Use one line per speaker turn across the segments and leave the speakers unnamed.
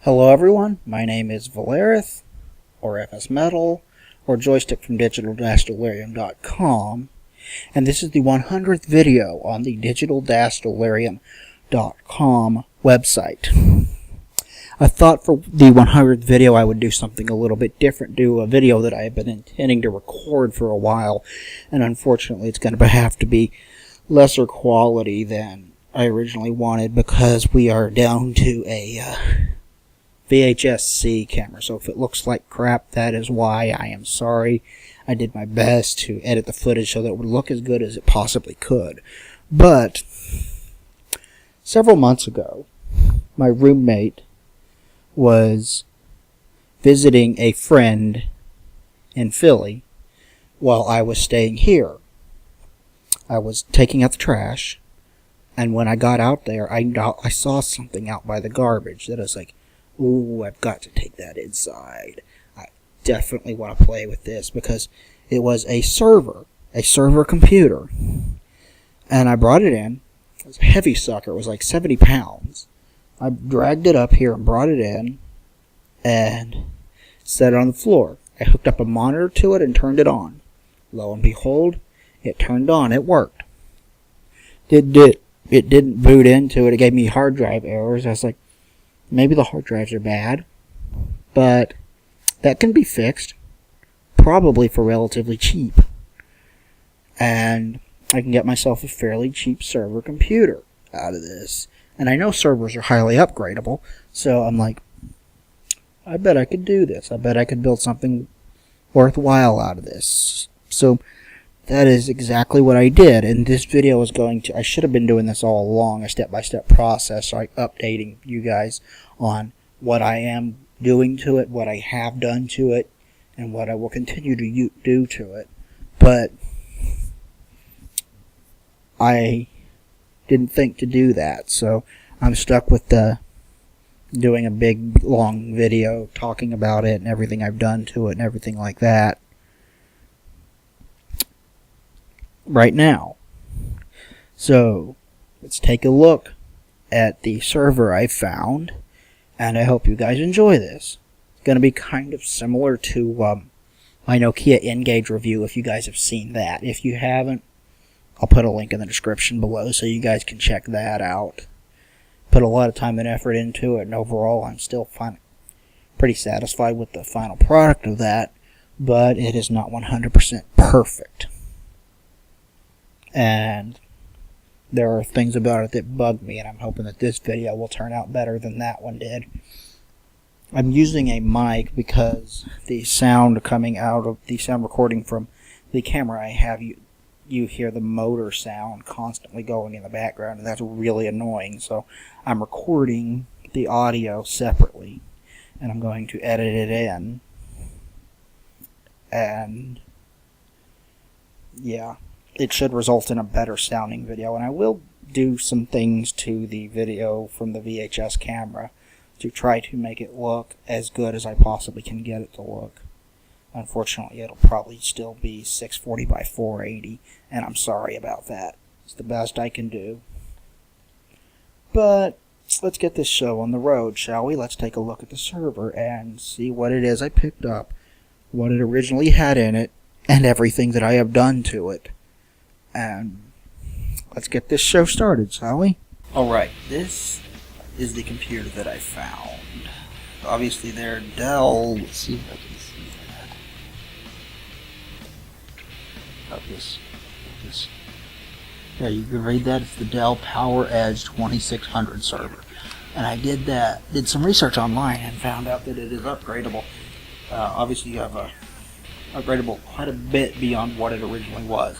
Hello everyone, my name is Valerith, or FS Metal, or Joystick from digital-delirium.com, and this is the 100th video on the digital-delirium.com website. I thought for the 100th video I would do something a little bit different, do a video that I have been intending to record for a while, and unfortunately it's going to have to be lesser quality than I originally wanted because we are down to a VHSC camera, so if it looks like crap, that is why. I am sorry. I did my best to edit the footage so that it would look as good as it possibly could. But several months ago, my roommate was visiting a friend in Philly while I was staying here. I was taking out the trash, and when I got out there, I saw something out by the garbage that I was like, ooh, I've got to take that inside. I definitely want to play with this because it was a server computer. And I brought it in. It was a heavy sucker. It was like 70 pounds. I dragged it up here and brought it in and set it on the floor. I hooked up a monitor to it and turned it on. Lo and behold, it turned on. It worked. It didn't boot into it. It gave me hard drive errors. I was like, maybe the hard drives are bad, but that can be fixed, probably for relatively cheap. And I can get myself a fairly cheap server computer out of this. And I know servers are highly upgradable, so I'm like, I bet I could do this. I bet I could build something worthwhile out of this. So that is exactly what I did, and this video is I should have been doing this all along, a step-by-step process, like updating you guys on what I am doing to it, what I have done to it, and what I will continue to do to it. But I didn't think to do that, so I'm stuck with doing a big, long video talking about it and everything I've done to it and everything like that right now. So let's take a look at the server I found, and I hope you guys enjoy this. It's going to be kind of similar to my Nokia N-Gage review, if you guys have seen that. If you haven't, I'll put a link in the description below so you guys can check that out. Put a lot of time and effort into it, and overall I'm still pretty satisfied with the final product of that, but it is not 100% perfect. And there are things about it that bug me, and I'm hoping that this video will turn out better than that one did. I'm using a mic because the sound coming out of the sound recording from the camera I have, you hear the motor sound constantly going in the background, and that's really annoying. So I'm recording the audio separately, and I'm going to edit it in. And yeah, it should result in a better sounding video, and I will do some things to the video from the VHS camera to try to make it look as good as I possibly can get it to look. Unfortunately, it'll probably still be 640 by 480, and I'm sorry about that. It's the best I can do. But let's get this show on the road, shall we? Let's take a look at the server and see what it is I picked up, what it originally had in it, and everything that I have done to it. And let's get this show started, shall we? Alright, this is the computer that I found. Obviously they're Dell. Let's see if I can see that. This. Yeah, you can read that. It's the Dell PowerEdge 2600 server. And I did some research online and found out that it is upgradable. Obviously you have upgradable quite a bit beyond what it originally was.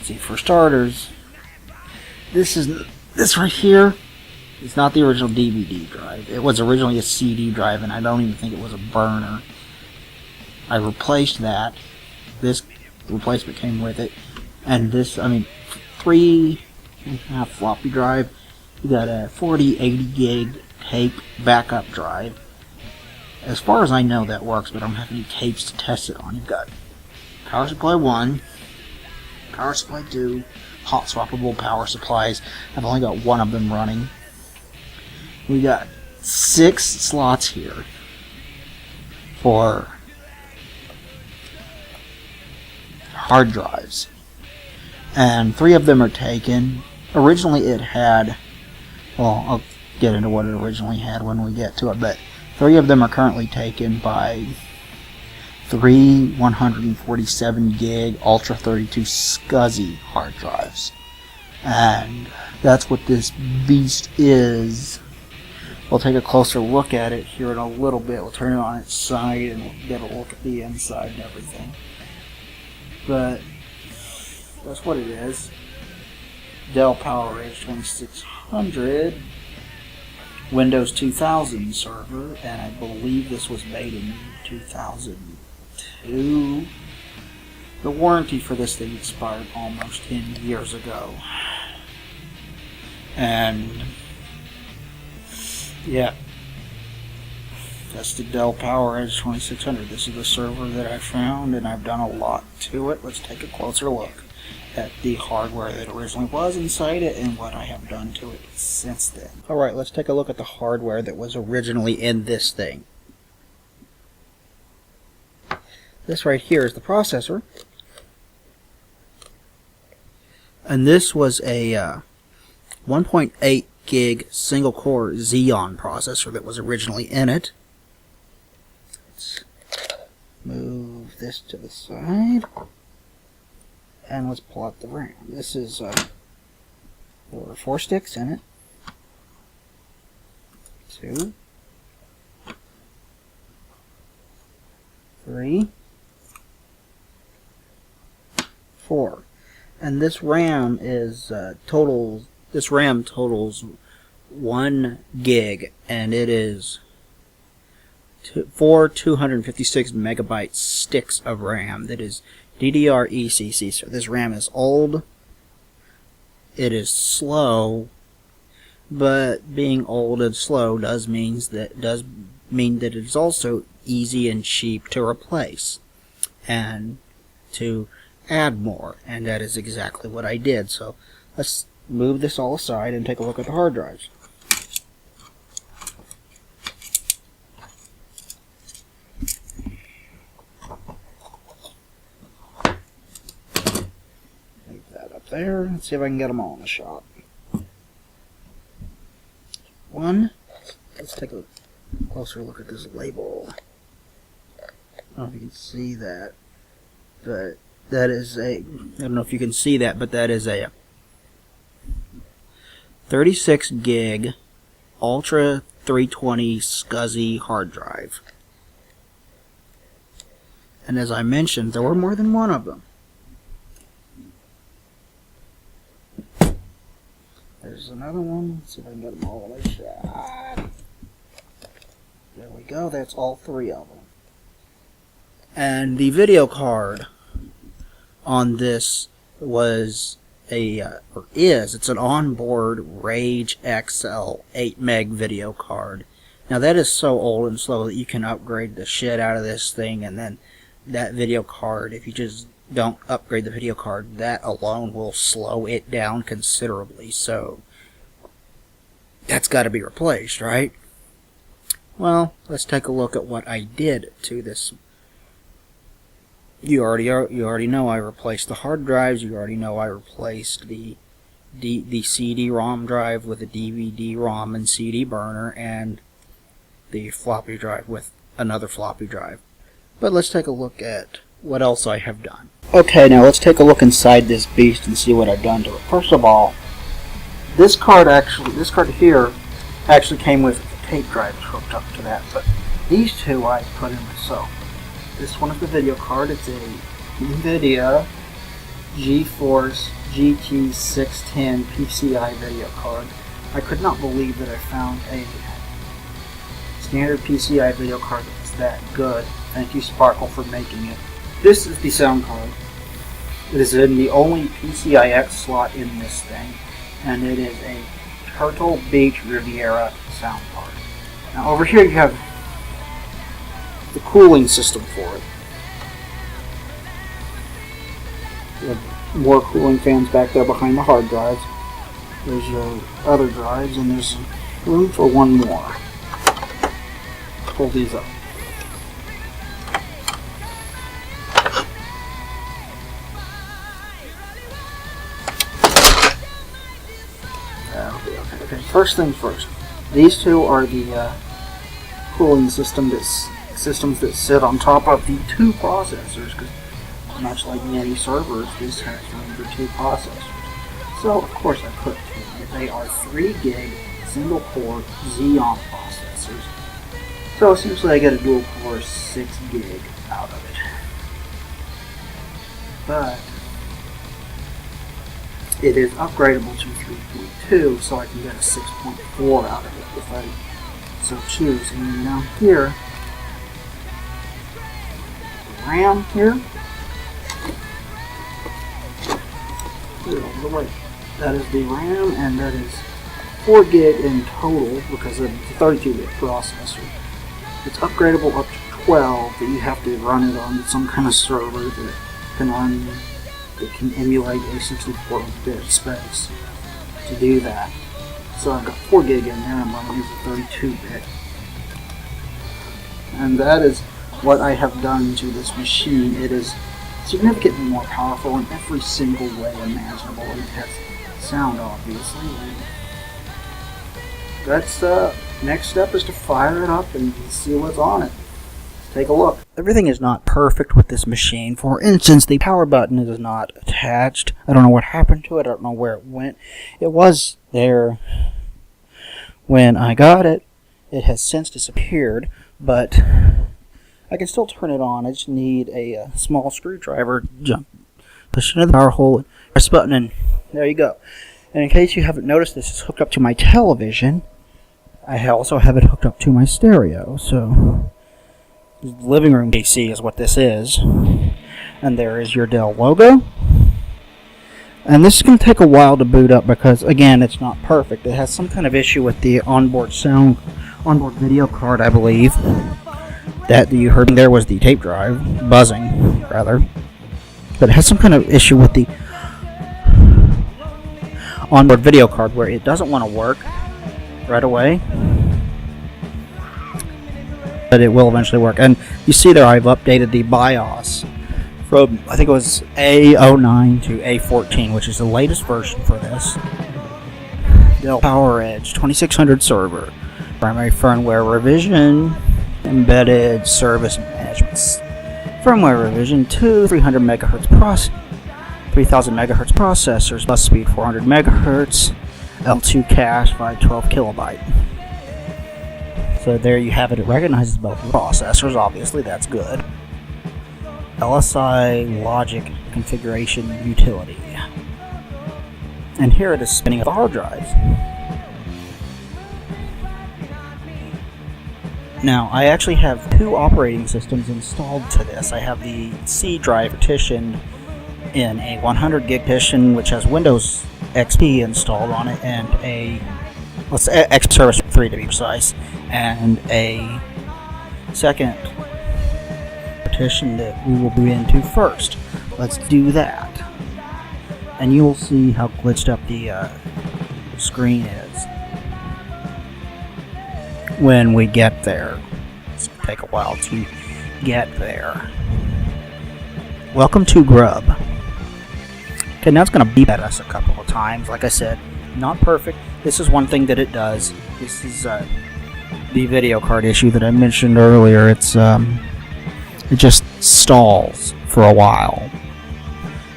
See, for starters, this right here is not the original DVD drive. It was originally a CD drive, and I don't even think it was a burner. I replaced that. This replacement came with it, and this, 3.5 floppy drive. You got a 80 gig tape backup drive. As far as I know, that works, but I don't have any tapes to test it on. You've got power supply 1. Power supply 2, hot swappable power supplies. I've only got one of them running. We got 6 slots here for hard drives, and 3 of them are taken. Originally it had, well, I'll get into what it originally had when we get to it, but 3 of them are currently taken by 3 147 gig Ultra 32 SCSI hard drives, and that's what this beast is. We'll take a closer look at it here in a little bit. We'll turn it on its side and we'll get a look at the inside and everything. But that's what it is. Dell PowerEdge 2600 Windows 2000 server, and I believe this was made in 2002. The warranty for this thing expired almost 10 years ago. And yeah, that's the Dell PowerEdge 2600. This is the server that I found, and I've done a lot to it. Let's take a closer look at the hardware that originally was inside it and what I have done to it since then. Alright, let's take a look at the hardware that was originally in this thing. This right here is the processor. And this was a 1.8 gig single core Xeon processor that was originally in it. Let's move this to the side, and let's pull out the RAM. This is there were 4 sticks in it. 2, 3, 4, and this RAM is totals 1 gig, and it is 4 256 megabyte sticks of RAM. That is DDR-ECC. So this RAM is old. It is slow, but being old and slow does mean that it is also easy and cheap to replace and to add more, and that is exactly what I did. So let's move this all aside and take a look at the hard drives. Leave that up there. Let's see if I can get them all in the shot. Let's take a closer look at this label. I don't know if you can see that, but that is I don't know if you can see that, but that is a 36 gig Ultra 320 SCSI hard drive. And as I mentioned, there were more than one of them. There's another one. Let's see if I can get them all in a shot. There we go. That's all 3 of them. And the video card on this was it's an onboard Rage XL 8 meg video card. Now that is so old and slow that you can upgrade the shit out of this thing, and then that video card, if you just don't upgrade the video card, that alone will slow it down considerably. So that's got to be replaced, right? Well, let's take a look at what I did to this. You already know I replaced the hard drives. You already know I replaced the CD-ROM drive with a DVD-ROM and CD burner, and the floppy drive with another floppy drive. But let's take a look at what else I have done. Okay, now let's take a look inside this beast and see what I've done to it. First of all, this card here actually came with tape drives hooked up to that, but these two I put in myself. This one is the video card. It's a NVIDIA GeForce GT610 PCI video card. I could not believe that I found a standard PCI video card that was that good. Thank you, Sparkle, for making it. This is the sound card. It is in the only PCIX slot in this thing, and it is a Turtle Beach Riviera sound card. Now over here you have the cooling system for it. You have more cooling fans back there behind the hard drives. There's your other drives, and there's room for one more. pull these up. Okay, first things first. These two are the cooling systems that sit on top of the two processors, because much like many servers, this has room for two processors. So, of course, I put two. They are 3 gig single core Xeon processors. So, essentially, I get a dual core 6 gig out of it. But it is upgradable to 3.2, so I can get a 6.4 out of it if I so choose. And now here, the RAM here, over the way. That is the RAM, and that is 4 gig in total because of the 32-bit processor. It's upgradable up to 12, but you have to run it on some kind of server that can emulate a 64-bit space to do that. So I've got 4 gig in there, I'm running the 32-bit. And that is what I have done to this machine. It is significantly more powerful in every single way imaginable, and it has sound, obviously. And that's next step is to fire it up and see what's on it. Let's take a look. Everything is not perfect with this machine. For instance, the power button is not attached. I don't know what happened to it. I don't know where it went. It was there when I got it. It has since disappeared, but I can still turn it on. I just need a small screwdriver, push it into the power hole, press the button, and there you go. And in case you haven't noticed, this is hooked up to my television. I also have it hooked up to my stereo, so the living room PC is what this is. And there is your Dell logo. And this is going to take a while to boot up because, again, it's not perfect. It has some kind of issue with the onboard video card, I believe. That you heard there was the tape drive, buzzing, rather. But it has some kind of issue with the onboard video card where it doesn't want to work right away. But it will eventually work. And you see there I've updated the BIOS from, I think it was A09 to A14, which is the latest version for this. Dell PowerEdge 2600 server. Primary firmware revision. Embedded service management. Firmware revision to 300 MHz 3000 MHz processors, bus speed 400 MHz, L2 cache, 512 kilobyte. So there you have it. It recognizes both processors, obviously, that's good. LSI logic configuration utility. And here it is spinning up the hard drives. Now, I actually have 2 operating systems installed to this. I have the C drive partitioned in a 100 gig partition, which has Windows XP installed on it, and XP Service 3 to be precise, and a second partition that we will boot into first. Let's do that. And you will see how glitched up the screen is when we get there. It's going to take a while to get there. Welcome to Grub. Okay, now it's going to beep at us a couple of times. Like I said, not perfect. This is one thing that it does. This is the video card issue that I mentioned earlier. It's it just stalls for a while,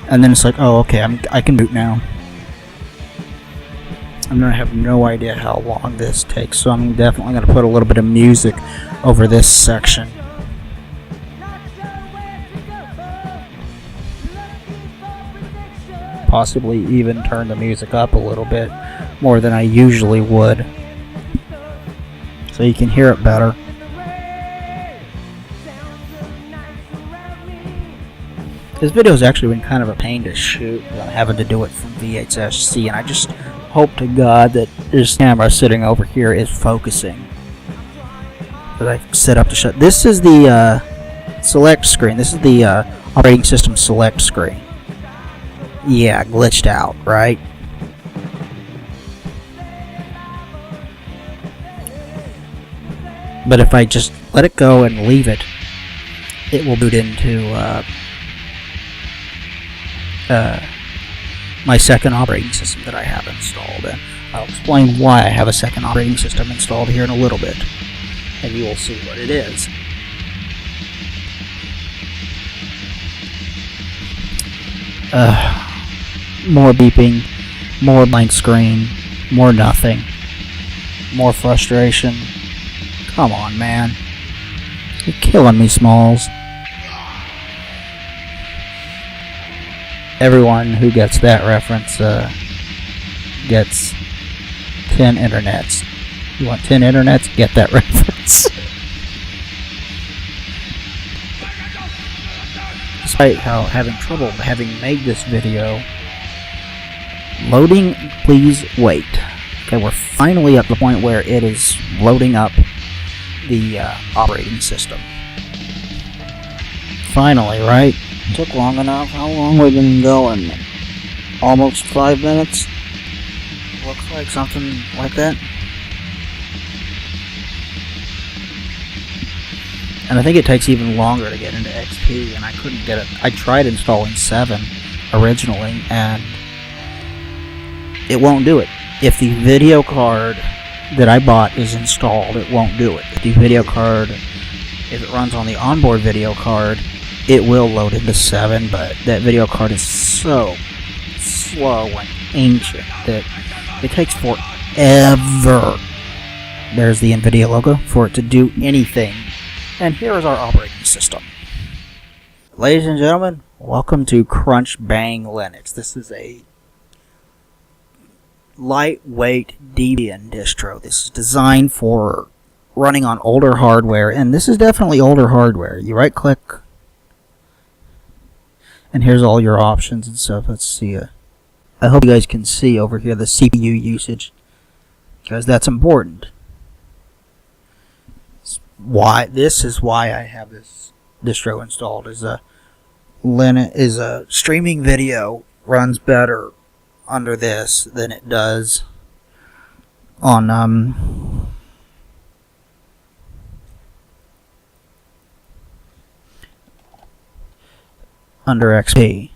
and then it's like, oh, okay, I can boot now. I'm gonna have no idea how long this takes, so I'm definitely gonna put a little bit of music over this section. Possibly even turn the music up a little bit more than I usually would, so you can hear it better. This video has actually been kind of a pain to shoot. I'm having to do it from VHSC, and I just hope to God that this camera sitting over here is focusing. But I set up to shut. This is the select screen. This is the operating system select screen. Yeah, glitched out, right? But if I just let it go and leave it, it will boot into my second operating system that I have installed. And I'll explain why I have a second operating system installed here in a little bit, and you will see what it is. More beeping, more blank screen, more nothing, more frustration. Come on, man. You're killing me, Smalls. Everyone who gets that reference gets 10 internets. You want 10 internets? Get that reference. Despite having trouble having made this video, loading, please wait. Okay, we're finally at the point where it is loading up the operating system. Finally, right? Took long enough. How long we've been going? Almost 5 minutes? Looks like something like that. And I think it takes even longer to get into XP, and I couldn't get it. I tried installing 7 originally, and it won't do it. If the video card that I bought is installed, it won't do it. The video card, if it runs on the onboard video card, it will load into 7, but that video card is so slow and ancient that it takes forever. There's the NVIDIA logo for it to do anything. And here is our operating system. Ladies and gentlemen, welcome to Crunch Bang Linux. This is a lightweight Debian distro. This is designed for running on older hardware, and this is definitely older hardware. You right click, and here's all your options and stuff. Let's see. I hope you guys can see over here the CPU usage, because that's important. This is why I have this distro installed. Is a streaming video runs better under this than it does on under XP,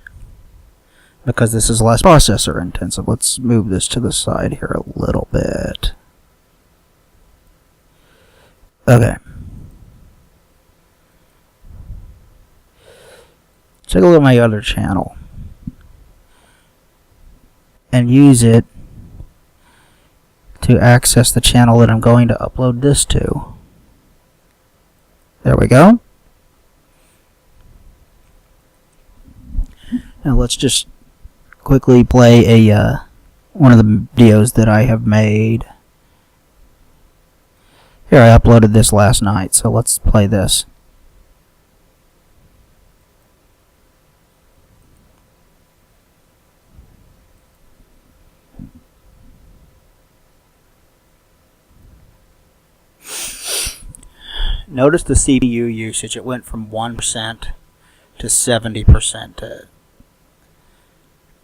because this is less processor intensive. Let's move this to the side here a little bit. Okay. Take a look at my other channel and use it to access the channel that I'm going to upload this to. There we go. Now let's just quickly play a one of the videos that I have made. Here, I uploaded this last night, so let's play this. Notice the CPU usage. It went from 1% to 70%.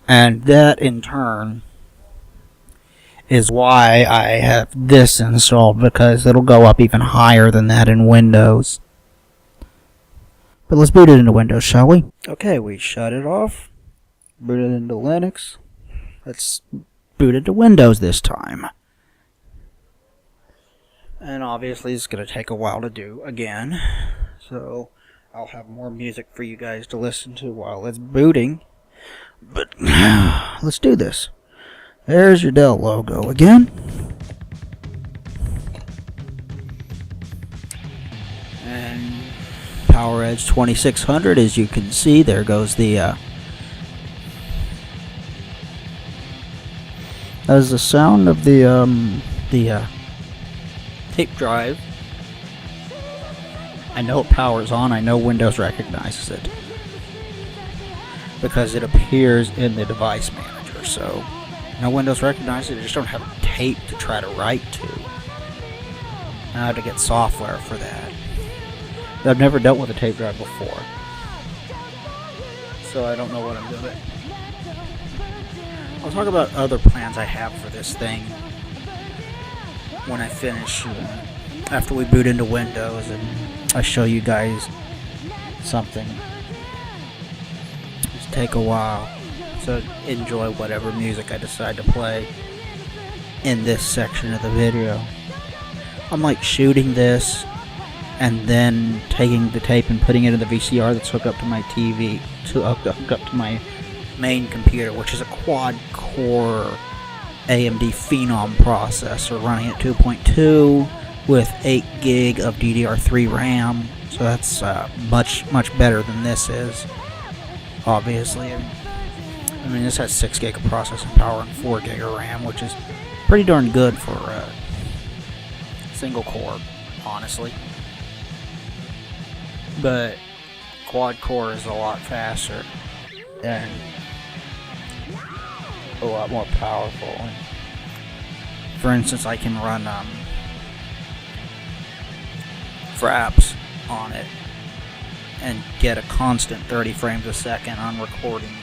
And that, in turn, is why I have this installed, because it'll go up even higher than that in Windows. But let's boot it into Windows, shall we? Okay, we shut it off. Boot it into Linux. Let's boot into Windows this time. And obviously it's going to take a while to do again. So I'll have more music for you guys to listen to while it's booting. But let's do this. There's your Dell logo again. And PowerEdge 2600, as you can see, there goes the as the sound of the tape drive. I know it powers on. I know Windows recognizes it because it appears in the device manager. So, no Windows recognizes it. I just don't have a tape to try to write to. I have to get software for that. But I've never dealt with a tape drive before, so I don't know what I'm doing. I'll talk about other plans I have for this thing when I finish after we boot into Windows and I show you guys something. Just take a while. So enjoy whatever music I decide to play in this section of the video. I'm like shooting this and then taking the tape and putting it in the VCR that's hooked up to my TV, hooked up to my main computer, which is a quad-core AMD Phenom processor running at 2.2 with 8 gig of DDR3 RAM. So that's much better than this is, obviously. I mean, this has 6 gig of processing power and 4 gig of RAM, which is pretty darn good for a single core, honestly. But quad core is a lot faster and a lot more powerful. For instance, I can run fraps on it and get a constant 30 frames a second on recording.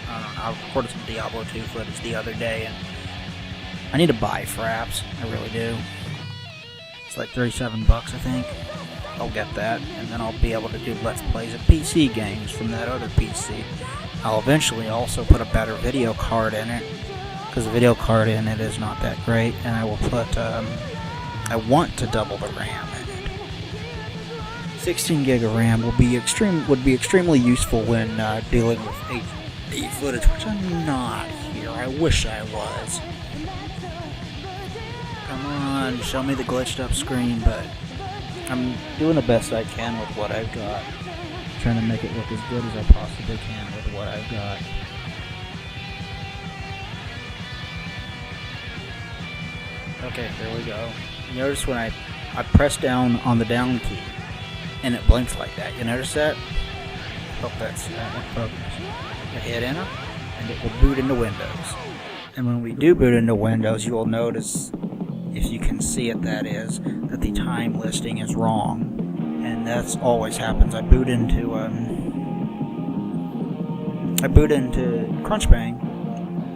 I don't know, I recorded some Diablo 2 footage the other day, and I need to buy fraps. I really do. It's like $37, I think. I'll get that, and then I'll be able to do Let's Plays of PC games from that other PC. I'll eventually also put a better video card in it, because the video card in it is not that great, and I will put, I want to double the RAM in it. 16 gig of RAM would be extremely useful when dealing with HD footage, which I'm not here. I wish I was. Come on, show me the glitched up screen, but I'm doing the best I can with what I've got. Trying to make it look as good as I possibly can with what I've got. Okay, here we go. Notice when I press down on the down key, and it blinks like that. You notice that? Hope that's in focus. I hit enter, and it will boot into Windows. And when we do boot into Windows, you will notice, if you can see it, that is, that the time listing is wrong. And that's always happens. I boot into Crunchbang,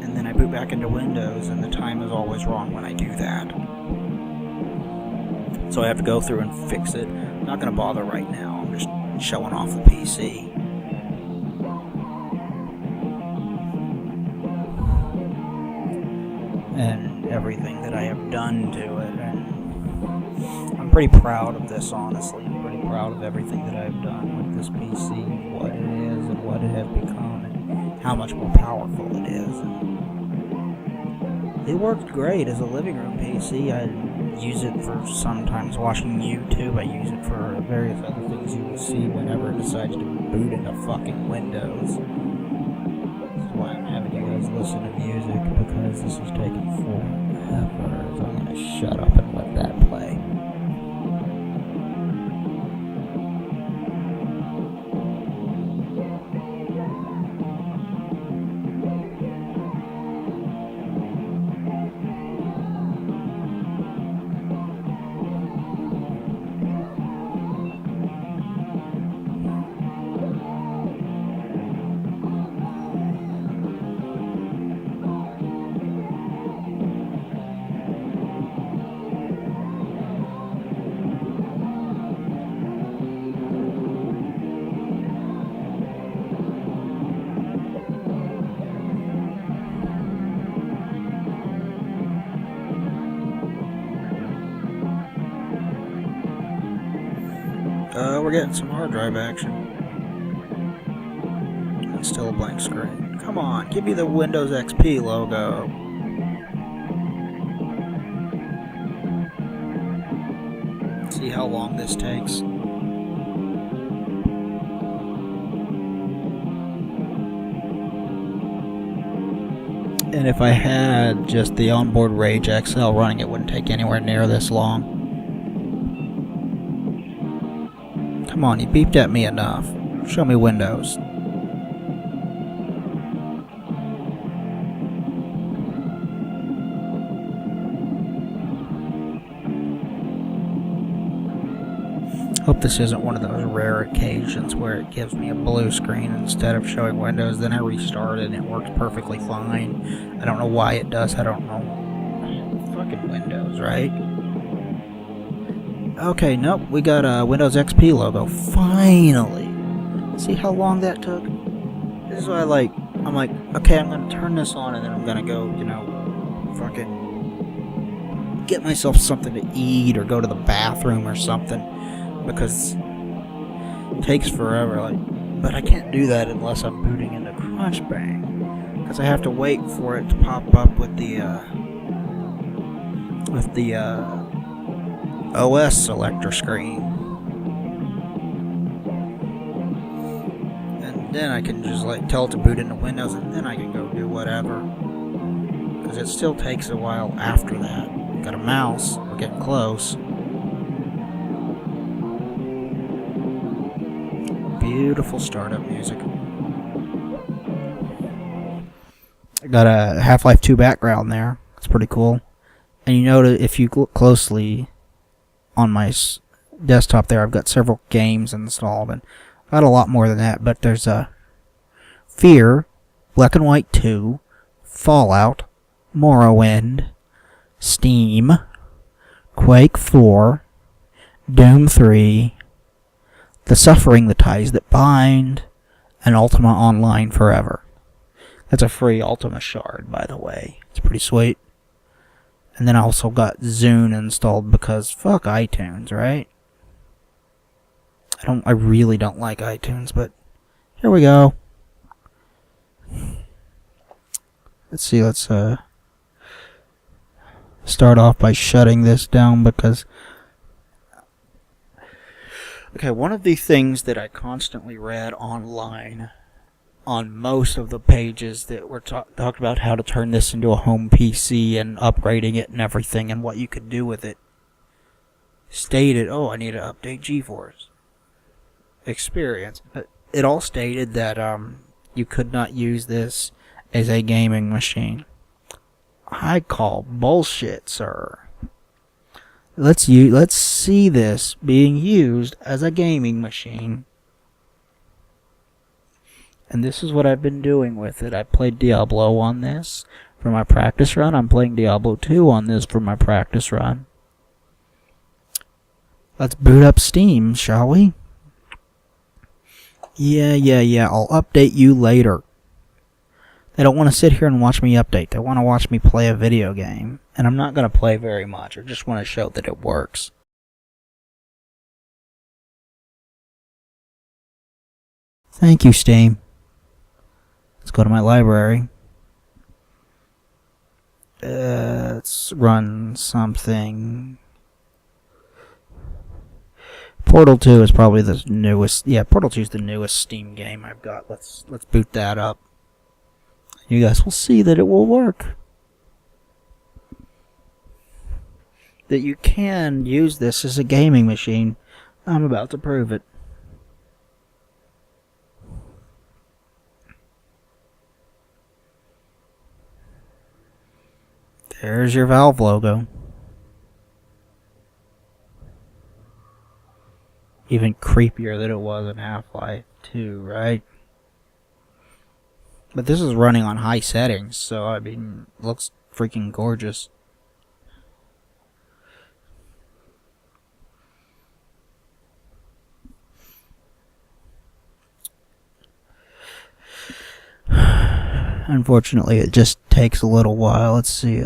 and then I boot back into Windows, and the time is always wrong when I do that. So I have to go through and fix it. I'm not going to bother right now. I'm just showing off the PC. And everything that I have done to it. And I'm pretty proud of this, honestly. I'm pretty proud of everything that I've done with this PC, and what it is, and what it has become, and how much more powerful it is. And it worked great as a living room PC. I use it for sometimes watching YouTube. I use it for various other things you will see whenever it decides to boot into fucking Windows. This is why I'm having you guys listen to music, because this is taking forever. So I'm gonna shut up and let that play. We're getting some hard drive action. It's still a blank screen. Come on, give me the Windows XP logo. See how long this takes. And if I had just the onboard Rage XL running, it wouldn't take anywhere near this long. Come on, you beeped at me enough. Show me Windows. Hope this isn't one of those rare occasions where it gives me a blue screen instead of showing Windows. Then I restart it and it works perfectly fine. I don't know why it does. I don't know. Fucking Windows, right? Okay, nope, we got a Windows XP logo. Finally! See how long that took? This is why I'm like, okay, I'm gonna turn this on and then I'm gonna go, fucking get myself something to eat or go to the bathroom or something. Because it takes forever, but I can't do that unless I'm booting into Crunchbang. Because I have to wait for it to pop up with the OS selector screen, and then I can just tell it to boot into Windows, and then I can go do whatever, because it still takes a while after that. Got a mouse, we're getting close. Beautiful startup music. I got a Half-Life 2 background there. It's pretty cool. And you notice, if you look closely on my desktop there, I've got several games installed, and got a lot more than that, but there's a Fear, Black and White 2, Fallout, Morrowind, Steam, Quake 4, Doom 3, The Suffering, The Ties That Bind, and Ultima Online Forever. That's a free Ultima shard, by the way. It's pretty sweet. And then I also got Zune installed because fuck iTunes, right? I really don't like iTunes, but here we go. Let's see, let's start off by shutting this down because okay, one of the things that I constantly read online on most of the pages that were talked about how to turn this into a home PC and upgrading it and everything and what you could do with it stated, oh, I need to update GeForce Experience. But it all stated that you could not use this as a gaming machine. I call bullshit, sir. Let's see this being used as a gaming machine. And this is what I've been doing with it. I played Diablo on this for my practice run. I'm playing Diablo 2 on this for my practice run. Let's boot up Steam, shall we? Yeah. I'll update you later. They don't want to sit here and watch me update. They want to watch me play a video game. And I'm not going to play very much. I just want to show that it works. Thank you, Steam. Let's go to my library. Let's run something. Portal 2 is probably the newest. Yeah, Portal 2 is the newest Steam game I've got. Let's boot that up. You guys will see that it will work. That you can use this as a gaming machine. I'm about to prove it. There's your Valve logo. Even creepier than it was in Half-Life 2, right? But this is running on high settings, so I mean, looks freaking gorgeous. Unfortunately, it just takes a little while. Let's see.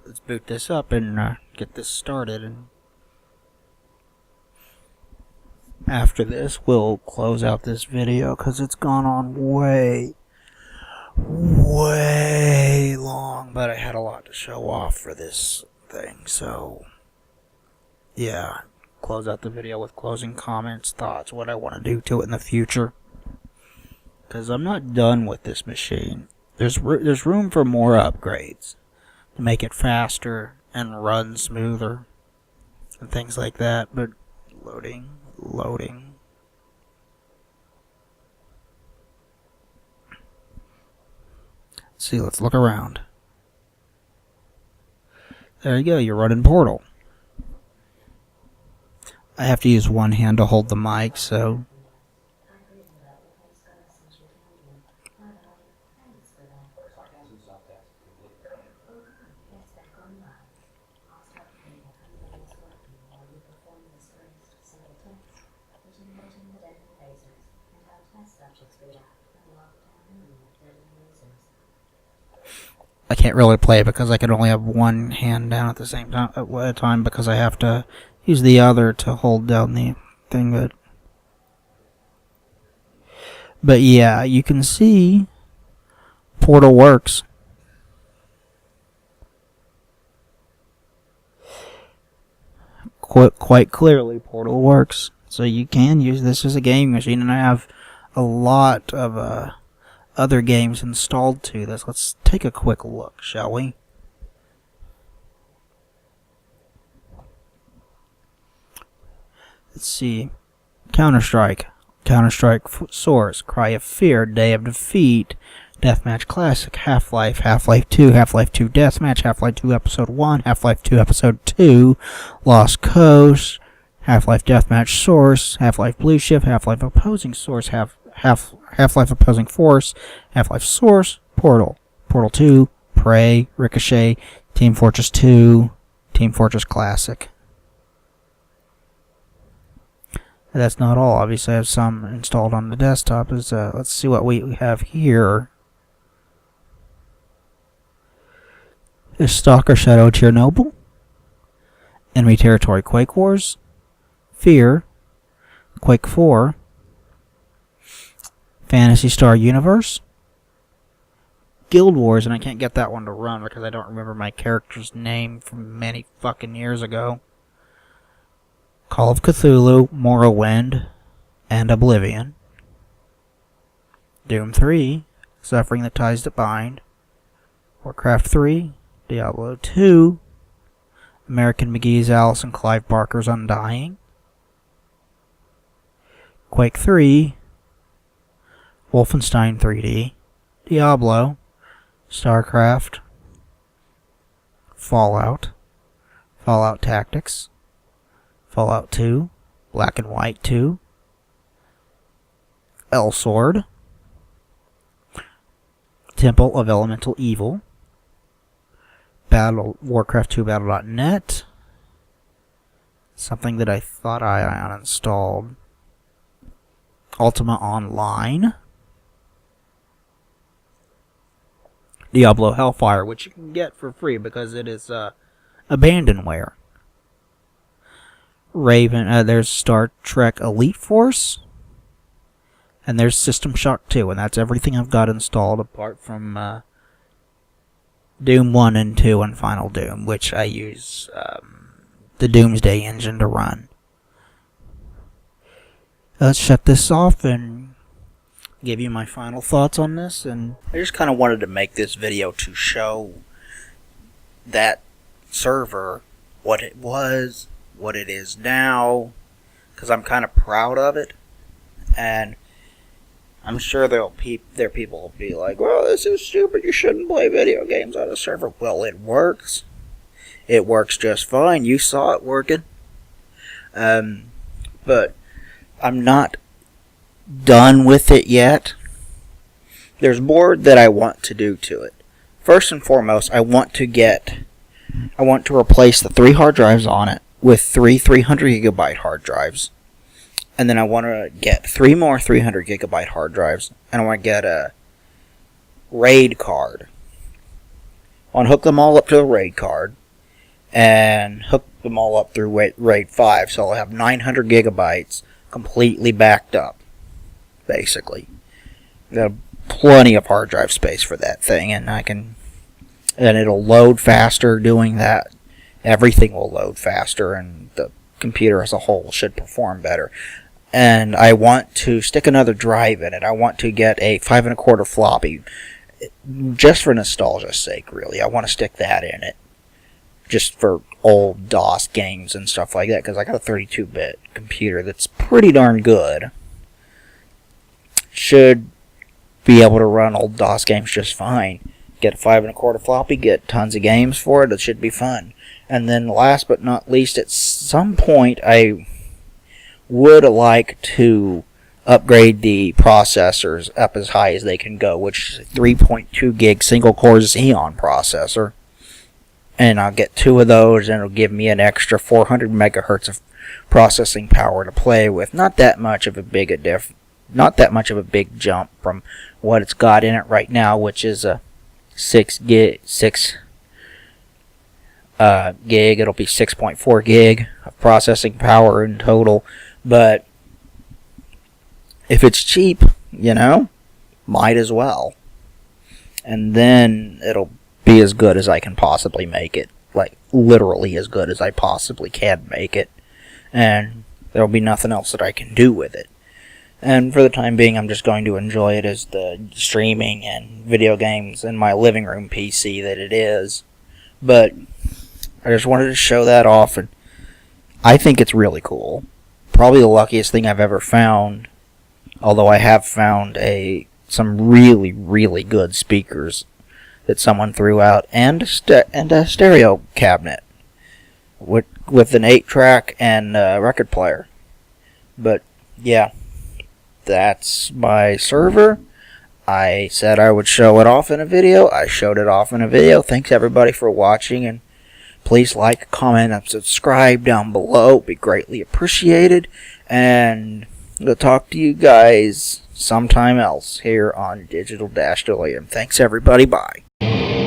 Let's boot this up and get this started. And after this, we'll close out this video because it's gone on way long. But I had a lot to show off for this thing, so yeah. Close out the video with closing comments, thoughts, what I want to do to it in the future. Because I'm not done with this machine. There's room for more upgrades to make it faster and run smoother and things like that. But loading. Let's see, let's look around. There you go, you're running Portal. I have to use one hand to hold the mic, so I can't really play because I can only have one hand down at the same time at a time because I have to use the other to hold down the thing. But yeah, you can see Portal works. Quite clearly, Portal works. So you can use this as a game machine, and I have a lot of other games installed to this. Let's take a quick look, shall we? Let's see. Counter-Strike, Source, Cry of Fear, Day of Defeat, Deathmatch Classic, Half-Life, Half-Life 2, Half-Life 2 Deathmatch, Half-Life 2 Episode 1, Half-Life 2 Episode 2, Lost Coast, Half-Life Deathmatch Source, Half-Life Blue Shift, Half-Life Opposing Source, Half-Life Opposing Force, Half-Life Source, Portal, Portal 2, Prey, Ricochet, Team Fortress 2, Team Fortress Classic. That's not all. Obviously, I have some installed on the desktop. Let's see what we have here. There's Stalker Shadow Chernobyl, Enemy Territory Quake Wars, Fear, Quake 4, Phantasy Star Universe, Guild Wars, and I can't get that one to run because I don't remember my character's name from many fucking years ago. Call of Cthulhu, Morrowind, and Oblivion. Doom 3, Suffering the Ties That Bind. Warcraft 3, Diablo 2, American McGee's Alice and Clive Barker's Undying. Quake 3, Wolfenstein 3D, Diablo, StarCraft, Fallout, Fallout Tactics, Fallout 2, Black and White 2, Elsword, Temple of Elemental Evil, Warcraft 2 Battle.net, something that I thought I uninstalled, Ultima Online, Diablo Hellfire, which you can get for free because it is abandonware. Raven, there's Star Trek Elite Force, and there's System Shock 2, and that's everything I've got installed apart from Doom 1 and 2 and Final Doom, which I use the Doomsday engine to run. Let's shut this off and give you my final thoughts on this. And I just kind of wanted to make this video to show that server, what it was, what it is now, because I'm kind of proud of it, and I'm sure there are people will be like, well, this is stupid, you shouldn't play video games on a server. Well, it works. It works just fine. You saw it working. But I'm not done with it yet. There's more that I want to do to it. First and foremost, I want to replace the 3 hard drives on it with 3 300GB hard drives. And then I want to get 3 more 300GB hard drives. And I want to get a RAID card. I want to hook them all up to a RAID card. And hook them all up through RAID 5. So I'll have 900 gigabytes completely backed up. Basically. Got plenty of hard drive space for that thing. And it'll load faster doing that. Everything will load faster, and the computer as a whole should perform better. And I want to stick another drive in it. I want to get a 5 1/4 floppy, just for nostalgia's sake, really. I want to stick that in it, just for old DOS games and stuff like that, because I got a 32-bit computer that's pretty darn good. Should be able to run old DOS games just fine. Get a 5 1/4 floppy, get tons of games for it. It should be fun. And then last but not least, at some point I would like to upgrade the processors up as high as they can go, which is a 3.2 gig single core Xeon processor. and I'll get 2 of those, and it'll give me an extra 400 megahertz of processing power to play with. Not that much of a big jump from what it's got in it right now, which is a 6 gig. It'll be 6.4 gig of processing power in total. But if it's cheap, might as well. And then it'll be as good as I can possibly make it. Like, literally as good as I possibly can make it. And there'll be nothing else that I can do with it. And for the time being, I'm just going to enjoy it as the streaming and video games in my living room PC that it is. But I just wanted to show that off, and I think it's really cool. Probably the luckiest thing I've ever found, although I have found some really, really good speakers that someone threw out, and a stereo cabinet with an 8-track and a record player. But yeah, that's my server. I said I would show it off in a video. I showed it off in a video. Thanks everybody for watching, and please like, comment, and subscribe down below. It'd be greatly appreciated. And I'll talk to you guys sometime else here on Digital Delirium. Thanks everybody. Bye.